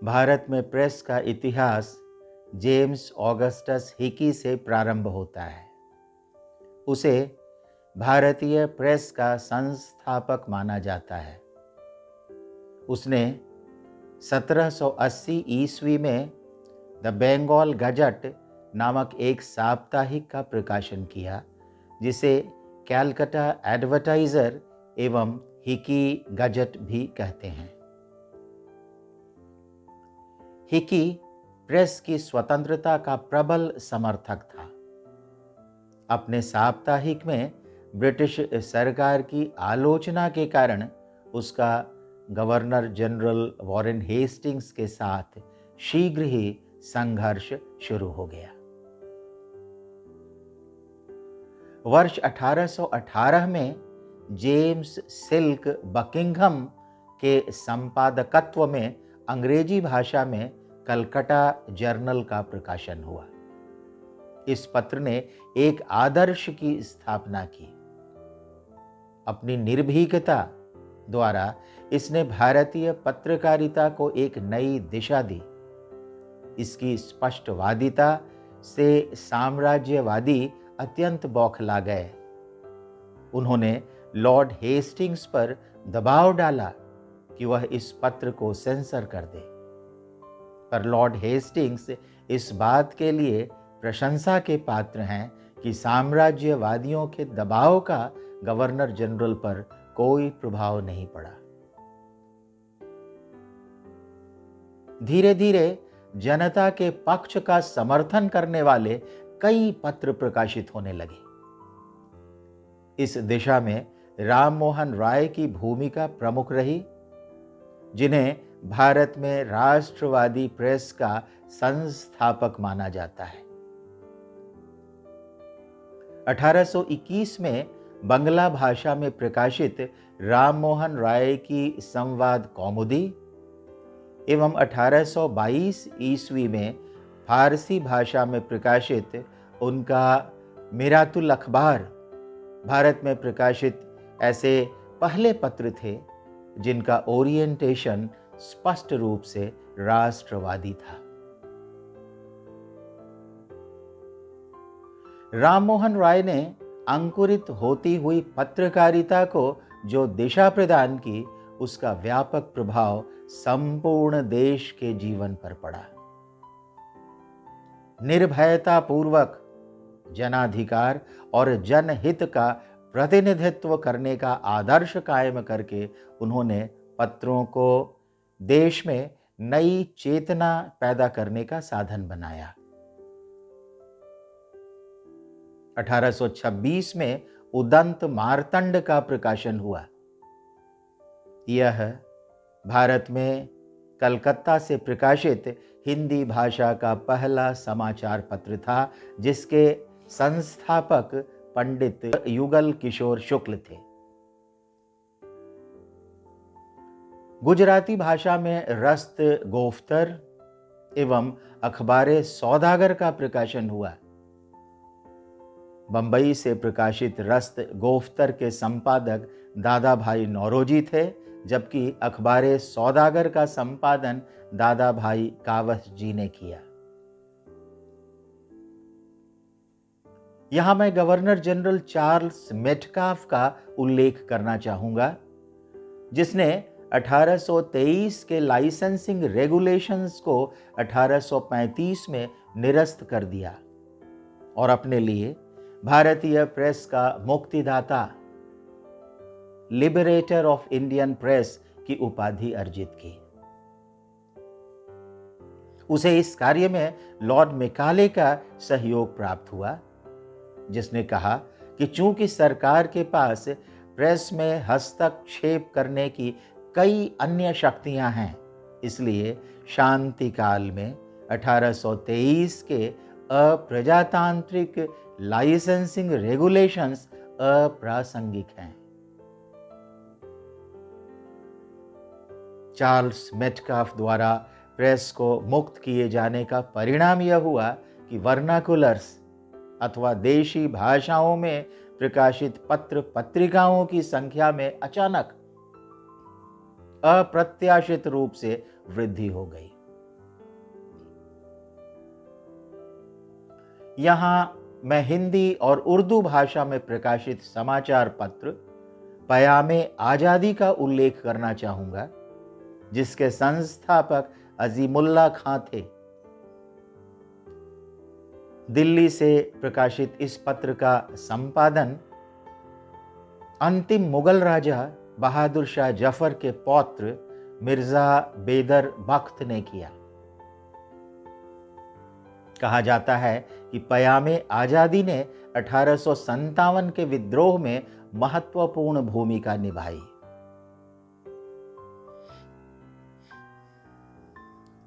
भारत में प्रेस का इतिहास जेम्स ऑगस्टस हिकी से प्रारंभ होता है। उसे भारतीय प्रेस का संस्थापक माना जाता है। उसने 1780 ईस्वी में द बंगाल गजट नामक एक साप्ताहिक का प्रकाशन किया, जिसे कैलकाटा एडवर्टाइजर एवं हिकी गजट भी कहते हैं। हिकी प्रेस की स्वतंत्रता का प्रबल समर्थक था। अपने साप्ताहिक में ब्रिटिश सरकार की आलोचना के कारण उसका गवर्नर जनरल वॉरेन हेस्टिंग्स के साथ शीघ्र ही संघर्ष शुरू हो गया। वर्ष 1818 में जेम्स सिल्क बकिंघम के संपादकत्व में अंग्रेजी भाषा में कलकत्ता जर्नल का प्रकाशन हुआ। इस पत्र ने एक आदर्श की स्थापना की। अपनी निर्भीकता द्वारा इसने भारतीय पत्रकारिता को एक नई दिशा दी। इसकी स्पष्टवादिता से साम्राज्यवादी अत्यंत बौखला गए। उन्होंने लॉर्ड हेस्टिंग्स पर दबाव डाला कि वह इस पत्र को सेंसर कर दे, पर लॉर्ड हेस्टिंग्स इस बात के लिए प्रशंसा के पात्र हैं कि साम्राज्यवादियों के दबाव का गवर्नर जनरल पर कोई प्रभाव नहीं पड़ा। धीरे धीरे जनता के पक्ष का समर्थन करने वाले कई पत्र प्रकाशित होने लगे। इस दिशा में राम मोहन राय की भूमिका प्रमुख रही, जिन्हें भारत में राष्ट्रवादी प्रेस का संस्थापक माना जाता है। 1821 में बंगला भाषा में प्रकाशित राम मोहन राय की संवाद कौमुदी एवं 1822 ईस्वी में फारसी भाषा में प्रकाशित उनका मिरातुल अखबार भारत में प्रकाशित ऐसे पहले पत्र थे जिनका ओरिएंटेशन स्पष्ट रूप से राष्ट्रवादी था। राम मोहन राय ने अंकुरित होती हुई पत्रकारिता को जो दिशा प्रदान की, उसका व्यापक प्रभाव संपूर्ण देश के जीवन पर पड़ा। निर्भयता पूर्वक जनाधिकार और जनहित का प्रतिनिधित्व करने का आदर्श कायम करके उन्होंने पत्रों को देश में नई चेतना पैदा करने का साधन बनाया। 1826 में उदंत मार्तंड का प्रकाशन हुआ। यह भारत में कलकत्ता से प्रकाशित हिंदी भाषा का पहला समाचार पत्र था, जिसके संस्थापक पंडित युगल किशोर शुक्ल थे। गुजराती भाषा में रस्त गोफ्तर एवं अखबारे सौदागर का प्रकाशन हुआ। बंबई से प्रकाशित रस्त गोफ्तर के संपादक दादा भाई नौरोजी थे, जबकि अखबारे सौदागर का संपादन दादा भाई कावस जी ने किया। यहां मैं गवर्नर जनरल चार्ल्स मेटकाफ का उल्लेख करना चाहूंगा, जिसने 1823 के लाइसेंसिंग रेगुलेशंस को 1835 में निरस्त कर दिया और अपने लिए भारतीय प्रेस का मुक्तिदाता, लिबरेटर ऑफ इंडियन प्रेस की उपाधि अर्जित की। उसे इस कार्य में लॉर्ड मेकाले का सहयोग प्राप्त हुआ, जिसने कहा कि चूंकि सरकार के पास प्रेस में हस्तक्षेप करने की कई अन्य शक्तियां हैं, इसलिए शांति काल में 1823 के अप्रजातांत्रिक लाइसेंसिंग रेगुलेशंस अप्रासंगिक हैं। चार्ल्स मेटकाफ द्वारा प्रेस को मुक्त किए जाने का परिणाम यह हुआ कि वर्नाकुलर्स अथवा देशी भाषाओं में प्रकाशित पत्र पत्रिकाओं की संख्या में अचानक अप्रत्याशित रूप से वृद्धि हो गई। यहाँ मैं हिंदी और उर्दू भाषा में प्रकाशित समाचार पत्र पयामे आज़ादी का उल्लेख करना चाहूँगा, जिसके संस्थापक अजीमुल्ला खां थे। दिल्ली से प्रकाशित इस पत्र का संपादन अंतिम मुगल राजा बहादुर शाह जफर के पौत्र मिर्जा बेदर बख्त ने किया। कहा जाता है कि पयामे आज़ादी ने 1857 के विद्रोह में महत्वपूर्ण भूमिका निभाई।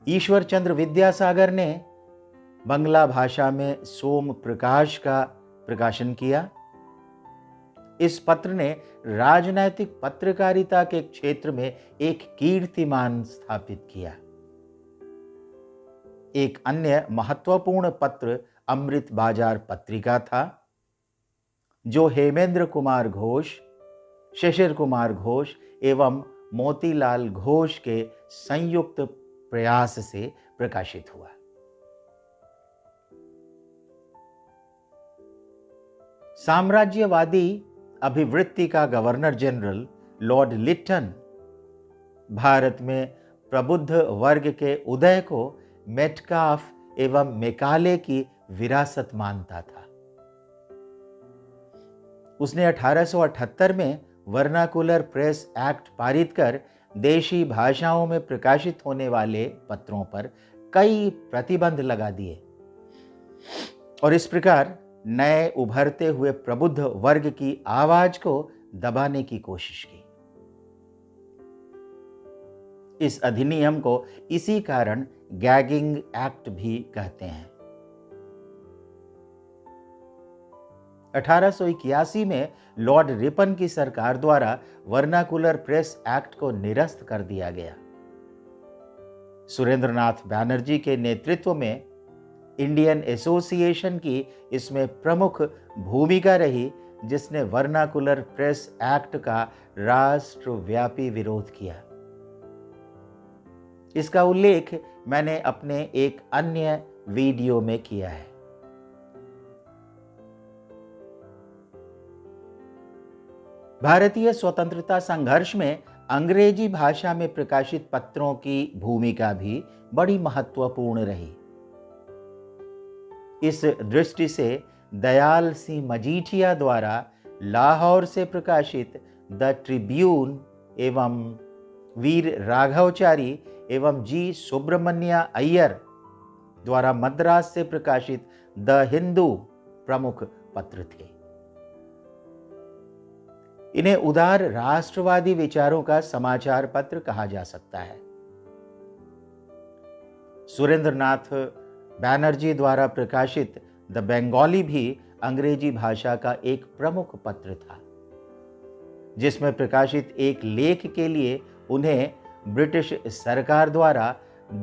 ईश्वर चंद्र विद्यासागर ने बंगला भाषा में सोम प्रकाश का प्रकाशन किया। इस पत्र ने राजनैतिक पत्रकारिता के क्षेत्र में एक कीर्तिमान स्थापित किया। एक अन्य महत्वपूर्ण पत्र अमृत बाजार पत्रिका था, जो हेमेंद्र कुमार घोष, शिशिर कुमार घोष एवं मोतीलाल घोष के संयुक्त प्रयास से प्रकाशित हुआ। साम्राज्यवादी अभिवृत्ति का governor general lord Lytton Bharat में प्रबुद्ध वर्ग के उदय को मेटकाफ एवं मेकाले की विरासत मानता था। उसने 1878 में वर्नाकुलर प्रेस एक्ट पारित कर देशी भाषाओं में प्रकाशित होने वाले पत्रों पर कई प्रतिबंध लगा दिए और इस प्रकार नए उभरते हुए प्रबुद्ध वर्ग की आवाज को दबाने की कोशिश की। इस अधिनियम को इसी कारण गैगिंग एक्ट भी कहते हैं। 1881 में लॉर्ड रिपन की सरकार द्वारा वर्नाकुलर प्रेस एक्ट को निरस्त कर दिया गया। सुरेंद्रनाथ बैनर्जी के नेतृत्व में इंडियन एसोसिएशन की इसमें प्रमुख भूमिका रही, जिसने वर्नाकुलर प्रेस एक्ट का राष्ट्रव्यापी विरोध किया। इसका उल्लेख मैंने अपने एक अन्य वीडियो में किया है। भारतीय स्वतंत्रता संघर्ष में अंग्रेजी भाषा में प्रकाशित पत्रों की भूमिका भी बड़ी महत्वपूर्ण रही। इस दृष्टि से दयाल सिंह मजीठिया द्वारा लाहौर से प्रकाशित द ट्रिब्यून एवं वीर राघवचारी एवं जी सुब्रमण्य अय्यर द्वारा मद्रास से प्रकाशित द हिंदू प्रमुख पत्र थे। इन्हें उदार राष्ट्रवादी विचारों का समाचार पत्र कहा जा सकता है। सुरेंद्रनाथ बैनर्जी द्वारा प्रकाशित द बंगाली भी अंग्रेजी भाषा का एक प्रमुख पत्र था, जिसमें प्रकाशित एक लेख के लिए उन्हें ब्रिटिश सरकार द्वारा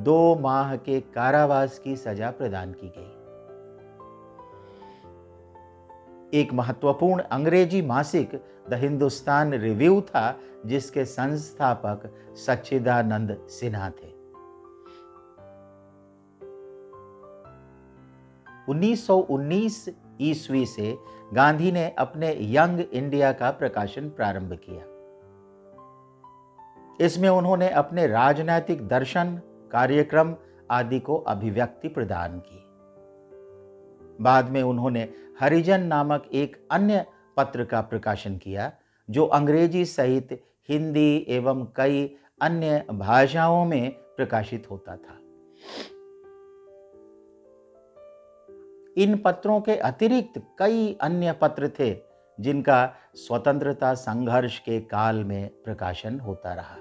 2 माह के कारावास की सजा प्रदान की गई। एक महत्वपूर्ण अंग्रेजी मासिक द हिंदुस्तान रिव्यू था, जिसके संस्थापक सच्चिदानंद सिन्हा थे। 1919 ईस्वी से गांधी ने अपने यंग इंडिया का प्रकाशन प्रारंभ किया। इसमें उन्होंने अपने राजनीतिक दर्शन, कार्यक्रम आदि को अभिव्यक्ति प्रदान की। बाद में उन्होंने हरिजन नामक एक अन्य पत्र का प्रकाशन किया, जो अंग्रेजी सहित हिंदी एवं कई अन्य भाषाओं में प्रकाशित होता था। इन पत्रों के अतिरिक्त कई अन्य पत्र थे, जिनका स्वतंत्रता संघर्ष के काल में प्रकाशन होता रहा।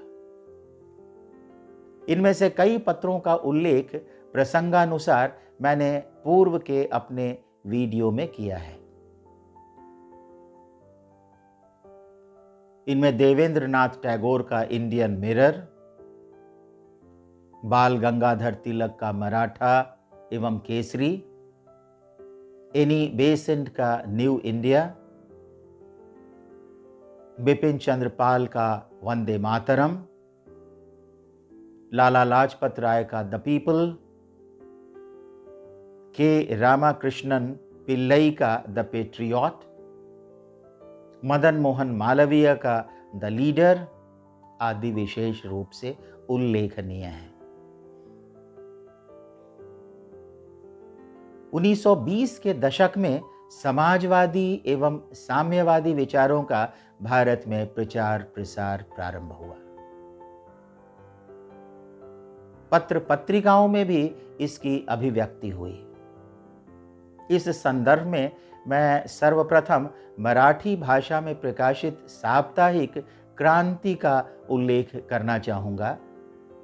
इनमें से कई पत्रों का उल्लेख प्रसंगानुसार मैंने पूर्व के अपने वीडियो में किया है। इनमें देवेंद्रनाथ टैगोर का इंडियन मिरर, बाल गंगाधर तिलक का मराठा एवं केसरी, एनी बेसेंट का न्यू इंडिया, बिपिन चंद्र पाल का वंदे मातरम, लाला लाजपत राय का द पीपल, के रामाकृष्णन पिल्लई का द पेट्रियट, मदन मोहन मालवीय का द लीडर आदि विशेष रूप से उल्लेखनीय हैं। 1920 के दशक में समाजवादी एवं साम्यवादी विचारों का भारत में प्रचार प्रसार प्रारंभ हुआ। पत्र पत्रिकाओं में भी इसकी अभिव्यक्ति हुई। इस संदर्भ में मैं सर्वप्रथम मराठी भाषा में प्रकाशित साप्ताहिक क्रांति का उल्लेख करना चाहूँगा,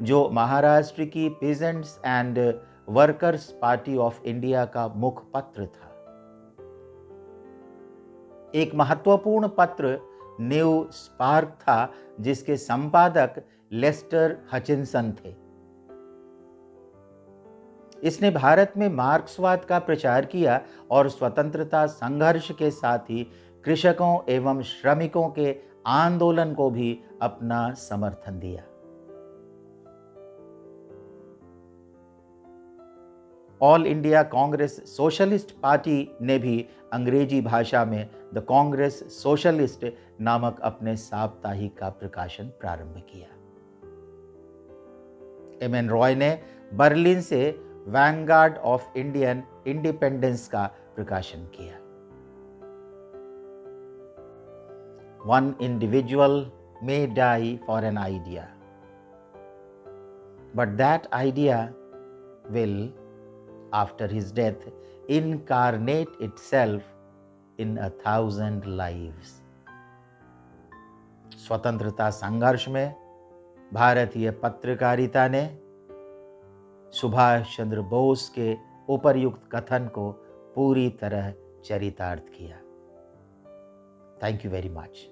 जो महाराष्ट्र की peasants and workers party of India का मुखपत्र था। एक महत्वपूर्ण पत्र न्यू स्पार्क था, जिसके संपादक लेस्टर हचिंसन थे। इसने भारत में मार्क्सवाद का प्रचार किया और स्वतंत्रता संघर्ष के साथ ही कृषकों एवं श्रमिकों के आंदोलन को भी अपना समर्थन दिया। All India Congress socialist party ने भी अंग्रेजी भाषा में द कांग्रेस सोशलिस्ट नामक अपने साप्ताहिक का प्रकाशन प्रारंभ किया। एम.एन. रॉय ने बर्लिन से वैंगार्ड ऑफ इंडियन इंडिपेंडेंस का प्रकाशन किया। One individual may die for an idea, but that idea will, after his death, incarnate itself in 1,000 lives. स्वतंत्रता संघर्ष में भारतीय पत्रकारिता ने सुभाष चंद्र बोस के उपर्युक्त कथन को पूरी तरह चरितार्थ किया। Thank you very much.